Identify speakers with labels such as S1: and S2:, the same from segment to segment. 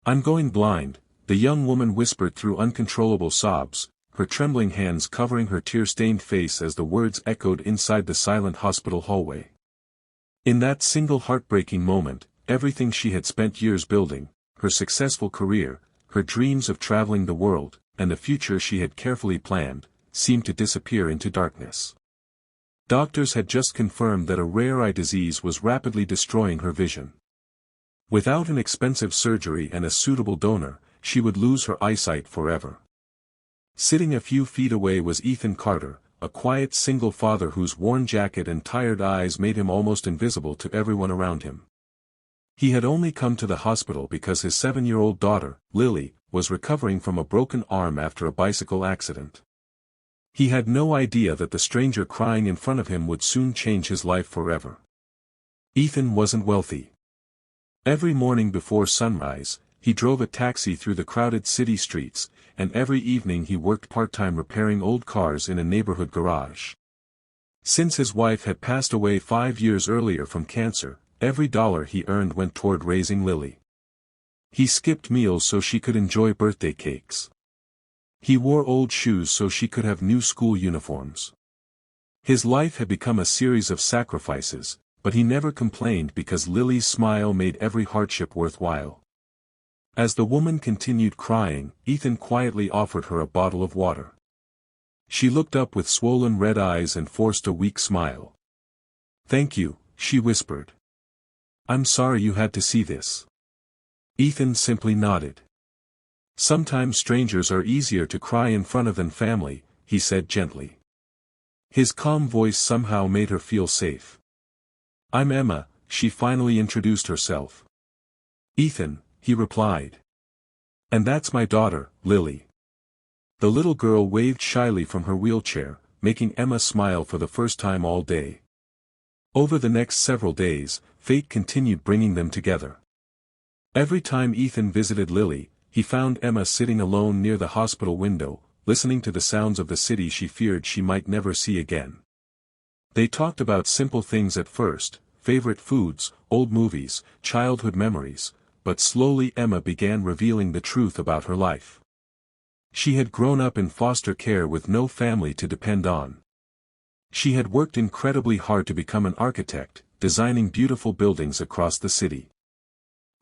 S1: I'm going blind, the young woman whispered through uncontrollable sobs, her trembling hands covering her tear-stained face as the words echoed inside the silent hospital hallway. In that single heartbreaking moment, everything she had spent years building, her successful career, her dreams of traveling the world, and the future she had carefully planned, seemed to disappear into darkness. Doctors had just confirmed that a rare eye disease was rapidly destroying her vision. Without an expensive surgery and a suitable donor, she would lose her eyesight forever. Sitting a few feet away was Ethan Carter, a quiet single father whose worn jacket and tired eyes made him almost invisible to everyone around him. He had only come to the hospital because his 7-year-old daughter, Lily, was recovering from a broken arm after a bicycle accident. He had no idea that the stranger crying in front of him would soon change his life forever. Ethan wasn't wealthy. Every morning before sunrise, he drove a taxi through the crowded city streets, and every evening he worked part-time repairing old cars in a neighborhood garage. Since his wife had passed away 5 years earlier from cancer, every dollar he earned went toward raising Lily. He skipped meals so she could enjoy birthday cakes. He wore old shoes so she could have new school uniforms. His life had become a series of sacrifices, but he never complained because Lily's smile made every hardship worthwhile. As the woman continued crying, Ethan quietly offered her a bottle of water. She looked up with swollen red eyes and forced a weak smile. "Thank you," she whispered. "I'm sorry you had to see this." Ethan simply nodded. "Sometimes strangers are easier to cry in front of than family," he said gently. His calm voice somehow made her feel safe. "I'm Emma," she finally introduced herself. "Ethan," he replied. "And that's my daughter, Lily." The little girl waved shyly from her wheelchair, making Emma smile for the first time all day. Over the next several days, fate continued bringing them together. Every time Ethan visited Lily, he found Emma sitting alone near the hospital window, listening to the sounds of the city she feared she might never see again. They talked about simple things at first, favorite foods, old movies, childhood memories, but slowly Emma began revealing the truth about her life. She had grown up in foster care with no family to depend on. She had worked incredibly hard to become an architect, designing beautiful buildings across the city.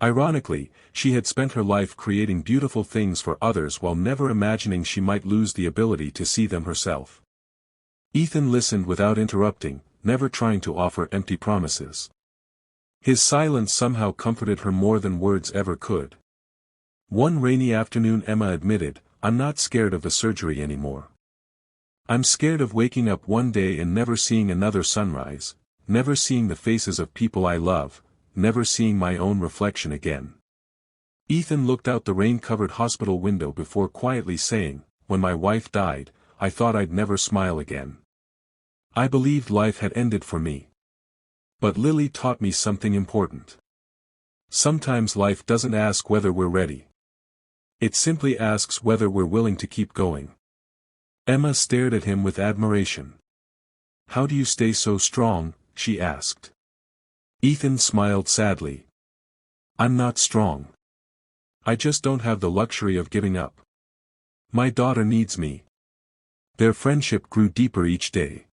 S1: Ironically, she had spent her life creating beautiful things for others while never imagining she might lose the ability to see them herself. Ethan listened without interrupting, never trying to offer empty promises. His silence somehow comforted her more than words ever could. One rainy afternoon Emma admitted, "I'm not scared of the surgery anymore. I'm scared of waking up one day and never seeing another sunrise, never seeing the faces of people I love, never seeing my own reflection again." Ethan looked out the rain-covered hospital window before quietly saying, "When my wife died, I thought I'd never smile again. I believed life had ended for me. But Lily taught me something important. Sometimes life doesn't ask whether we're ready. It simply asks whether we're willing to keep going." Emma stared at him with admiration. "How do you stay so strong?" she asked. Ethan smiled sadly. "I'm not strong. I just don't have the luxury of giving up. My daughter needs me." Their friendship grew deeper each day.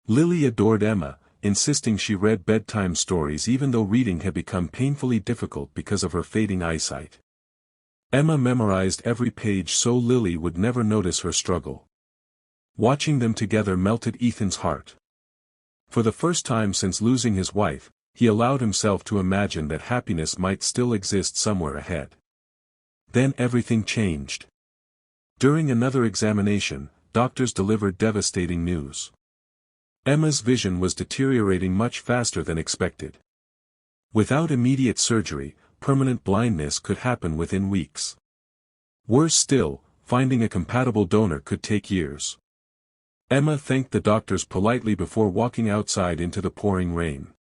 S1: Lily adored Emma, insisting she read bedtime stories even though reading had become painfully difficult because of her fading eyesight. Emma memorized every page so Lily would never notice her struggle. Watching them together melted Ethan's heart. For the first time since losing his wife, he allowed himself to imagine that happiness might still exist somewhere ahead. Then everything changed. During another examination, doctors delivered devastating news. Emma's vision was deteriorating much faster than expected. Without immediate surgery, permanent blindness could happen within weeks. Worse still, finding a compatible donor could take years. Emma thanked the doctors politely before walking outside into the pouring rain.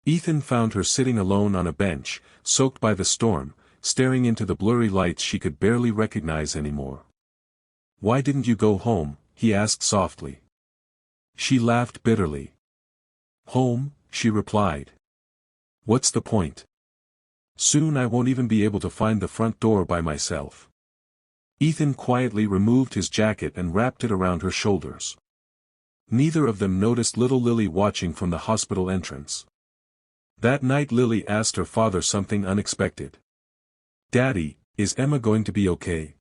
S1: Ethan found her sitting alone on a bench, soaked by the storm, staring into the blurry lights she could barely recognize anymore. "Why didn't you go home?" he asked softly. She laughed bitterly. "Home?" she replied. "What's the point? Soon I won't even be able to find the front door by myself. Ethan quietly removed his jacket and wrapped it around her shoulders. Neither of them noticed little Lily watching from the hospital entrance. That night Lily asked her father something unexpected. "Daddy, is Emma going to be okay?"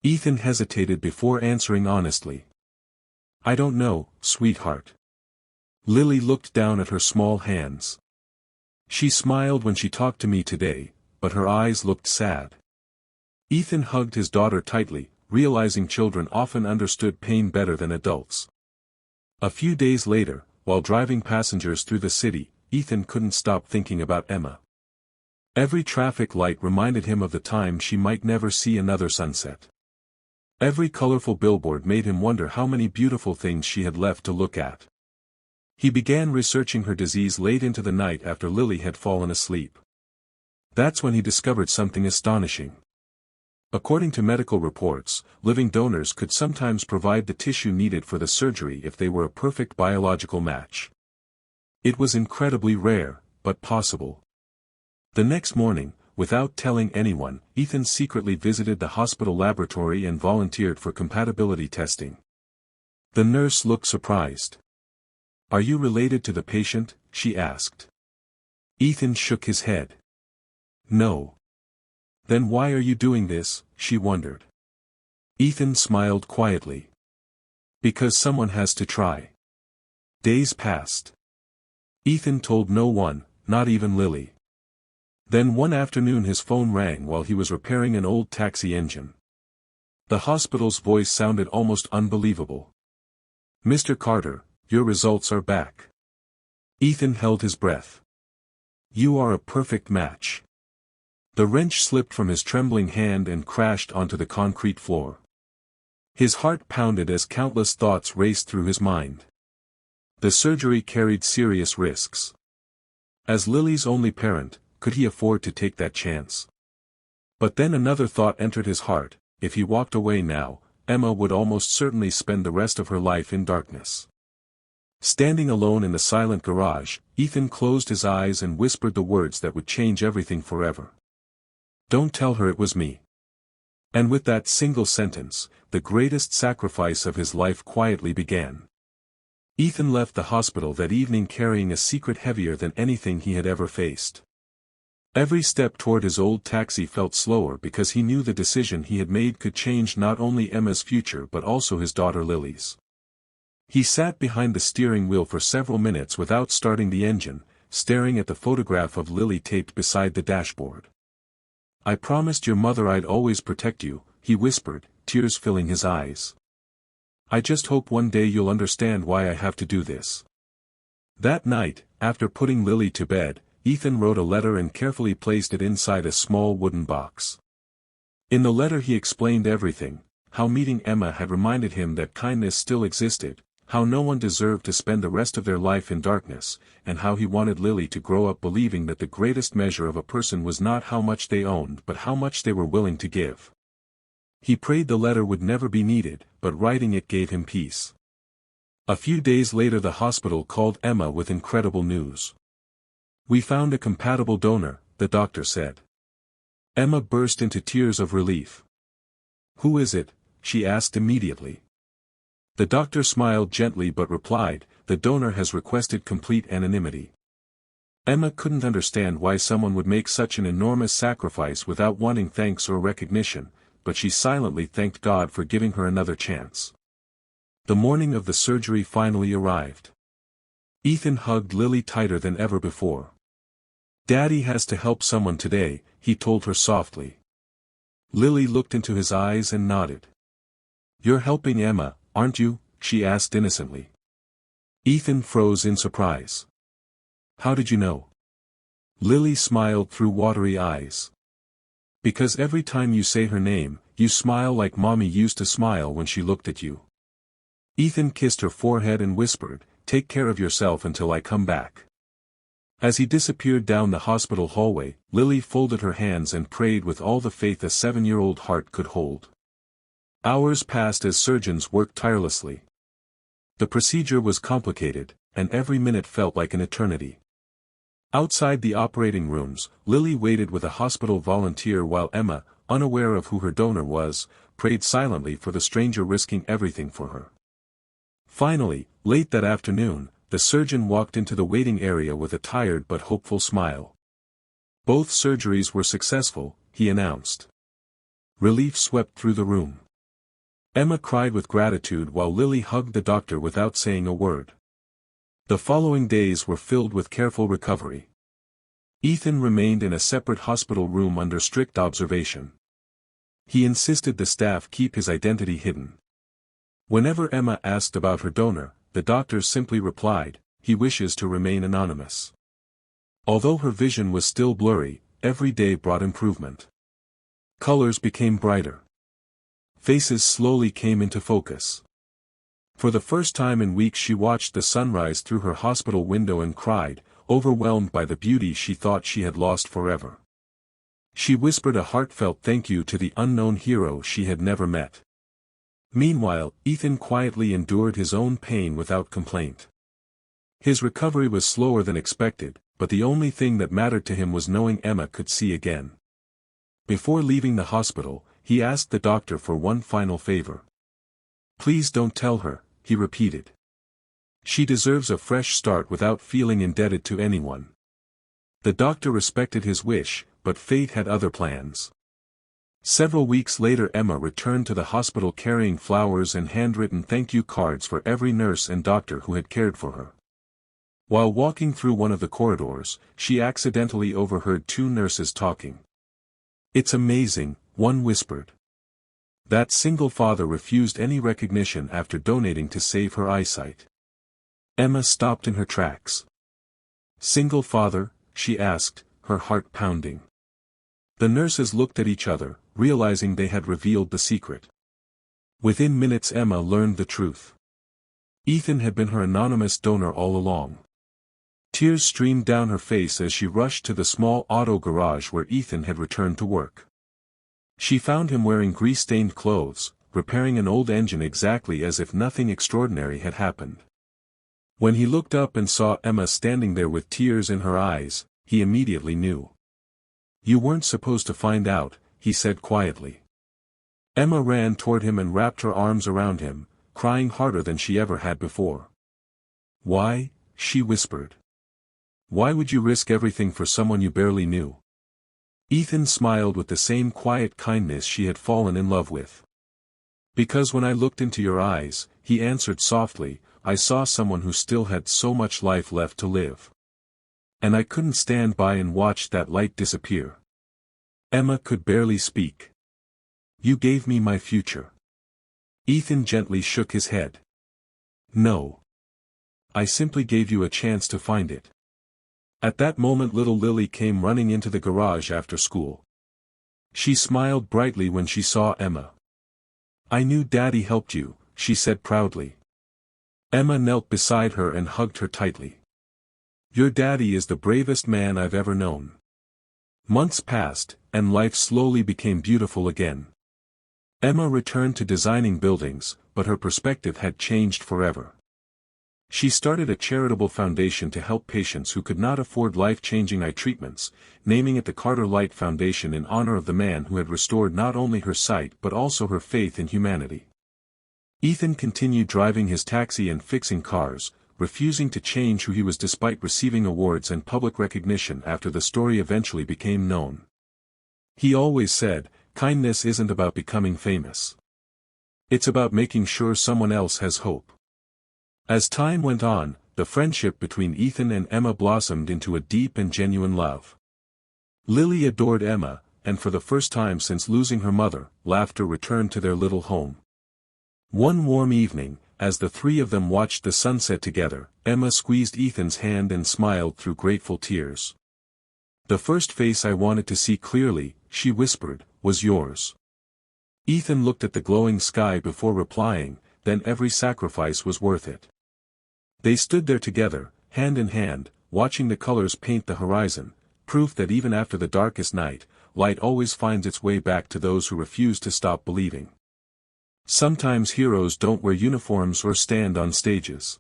S1: Ethan hesitated before answering honestly. "I don't know, sweetheart." Lily looked down at her small hands. "She smiled when she talked to me today, but her eyes looked sad." Ethan hugged his daughter tightly, realizing children often understood pain better than adults. A few days later, while driving passengers through the city, Ethan couldn't stop thinking about Emma. Every traffic light reminded him of the time she might never see another sunset. Every colorful billboard made him wonder how many beautiful things she had left to look at. He began researching her disease late into the night after Lily had fallen asleep. That's when he discovered something astonishing. According to medical reports, living donors could sometimes provide the tissue needed for the surgery if they were a perfect biological match. It was incredibly rare, but possible. The next morning, without telling anyone, Ethan secretly visited the hospital laboratory and volunteered for compatibility testing. The nurse looked surprised. "Are you related to the patient?" she asked. Ethan shook his head. "No." "Then why are you doing this?" she wondered. Ethan smiled quietly. "Because someone has to try." Days passed. Ethan told no one, not even Lily. Then one afternoon his phone rang while he was repairing an old taxi engine. The hospital's voice sounded almost unbelievable. "Mr. Carter, your results are back." Ethan held his breath. "You are a perfect match." The wrench slipped from his trembling hand and crashed onto the concrete floor. His heart pounded as countless thoughts raced through his mind. The surgery carried serious risks. As Lily's only parent, could he afford to take that chance? But then another thought entered his heart: if he walked away now, Emma would almost certainly spend the rest of her life in darkness. Standing alone in the silent garage, Ethan closed his eyes and whispered the words that would change everything forever. "Don't tell her it was me." And with that single sentence, the greatest sacrifice of his life quietly began. Ethan left the hospital that evening carrying a secret heavier than anything he had ever faced. Every step toward his old taxi felt slower because he knew the decision he had made could change not only Emma's future but also his daughter Lily's. He sat behind the steering wheel for several minutes without starting the engine, staring at the photograph of Lily taped beside the dashboard. "I promised your mother I'd always protect you," he whispered, tears filling his eyes. "I just hope one day you'll understand why I have to do this." That night, after putting Lily to bed, Ethan wrote a letter and carefully placed it inside a small wooden box. In the letter he explained everything: how meeting Emma had reminded him that kindness still existed, how no one deserved to spend the rest of their life in darkness, and how he wanted Lily to grow up believing that the greatest measure of a person was not how much they owned but how much they were willing to give. He prayed the letter would never be needed, but writing it gave him peace. A few days later the hospital called Emma with incredible news. "We found a compatible donor," the doctor said. Emma burst into tears of relief. "Who is it?" she asked immediately. The doctor smiled gently but replied, "The donor has requested complete anonymity." Emma couldn't understand why someone would make such an enormous sacrifice without wanting thanks or recognition, but she silently thanked God for giving her another chance. The morning of the surgery finally arrived. Ethan hugged Lily tighter than ever before. "Daddy has to help someone today," he told her softly. Lily looked into his eyes and nodded. "You're helping Emma, aren't you?" she asked innocently. Ethan froze in surprise. "How did you know?" Lily smiled through watery eyes. "Because every time you say her name, you smile like Mommy used to smile when she looked at you." Ethan kissed her forehead and whispered, "Take care of yourself until I come back." As he disappeared down the hospital hallway, Lily folded her hands and prayed with all the faith a 7-year-old heart could hold. Hours passed as surgeons worked tirelessly. The procedure was complicated, and every minute felt like an eternity. Outside the operating rooms, Lily waited with a hospital volunteer while Emma, unaware of who her donor was, prayed silently for the stranger risking everything for her. Finally, late that afternoon, the surgeon walked into the waiting area with a tired but hopeful smile. "Both surgeries were successful," he announced. Relief swept through the room. Emma cried with gratitude while Lily hugged the doctor without saying a word. The following days were filled with careful recovery. Ethan remained in a separate hospital room under strict observation. He insisted the staff keep his identity hidden. Whenever Emma asked about her donor, the doctor simply replied, "He wishes to remain anonymous." Although her vision was still blurry, every day brought improvement. Colors became brighter. Faces slowly came into focus. For the first time in weeks she watched the sunrise through her hospital window and cried, overwhelmed by the beauty she thought she had lost forever. She whispered a heartfelt thank you to the unknown hero she had never met. Meanwhile, Ethan quietly endured his own pain without complaint. His recovery was slower than expected, but the only thing that mattered to him was knowing Emma could see again. Before leaving the hospital, he asked the doctor for one final favor. "Please don't tell her," he repeated. "She deserves a fresh start without feeling indebted to anyone." The doctor respected his wish, but fate had other plans. Several weeks later Emma returned to the hospital carrying flowers and handwritten thank you cards for every nurse and doctor who had cared for her. While walking through one of the corridors, she accidentally overheard two nurses talking. "It's amazing," one whispered. "That single father refused any recognition after donating to save her eyesight." Emma stopped in her tracks. "Single father?" she asked, her heart pounding. The nurses looked at each other, realizing they had revealed the secret. Within minutes Emma learned the truth. Ethan had been her anonymous donor all along. Tears streamed down her face as she rushed to the small auto garage where Ethan had returned to work. She found him wearing grease-stained clothes, repairing an old engine exactly as if nothing extraordinary had happened. When he looked up and saw Emma standing there with tears in her eyes, he immediately knew. "You weren't supposed to find out," he said quietly. Emma ran toward him and wrapped her arms around him, crying harder than she ever had before. "Why?" she whispered. "Why would you risk everything for someone you barely knew?" Ethan smiled with the same quiet kindness she had fallen in love with. "Because when I looked into your eyes," he answered softly, "I saw someone who still had so much life left to live. And I couldn't stand by and watch that light disappear." Emma could barely speak. "You gave me my future." Ethan gently shook his head. "No. I simply gave you a chance to find it." At that moment little Lily came running into the garage after school. She smiled brightly when she saw Emma. "I knew Daddy helped you," she said proudly. Emma knelt beside her and hugged her tightly. "Your daddy is the bravest man I've ever known." Months passed, and life slowly became beautiful again. Emma returned to designing buildings, but her perspective had changed forever. She started a charitable foundation to help patients who could not afford life-changing eye treatments, naming it the Carter Light Foundation in honor of the man who had restored not only her sight but also her faith in humanity. Ethan continued driving his taxi and fixing cars, refusing to change who he was despite receiving awards and public recognition after the story eventually became known. He always said, "Kindness isn't about becoming famous. It's about making sure someone else has hope." As time went on, the friendship between Ethan and Emma blossomed into a deep and genuine love. Lily adored Emma, and for the first time since losing her mother, laughter returned to their little home. One warm evening, as the three of them watched the sunset together, Emma squeezed Ethan's hand and smiled through grateful tears. "The first face I wanted to see clearly," she whispered, "was yours." Ethan looked at the glowing sky before replying, "Then every sacrifice was worth it." They stood there together, hand in hand, watching the colors paint the horizon, proof that even after the darkest night, light always finds its way back to those who refuse to stop believing. Sometimes heroes don't wear uniforms or stand on stages.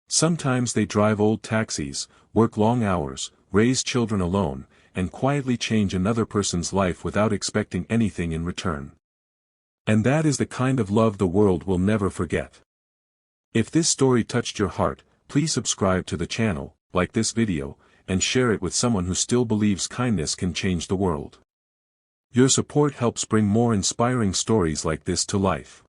S1: Sometimes they drive old taxis, work long hours, raise children alone, and quietly change another person's life without expecting anything in return. And that is the kind of love the world will never forget. If this story touched your heart, please subscribe to the channel, like this video, and share it with someone who still believes kindness can change the world. Your support helps bring more inspiring stories like this to life.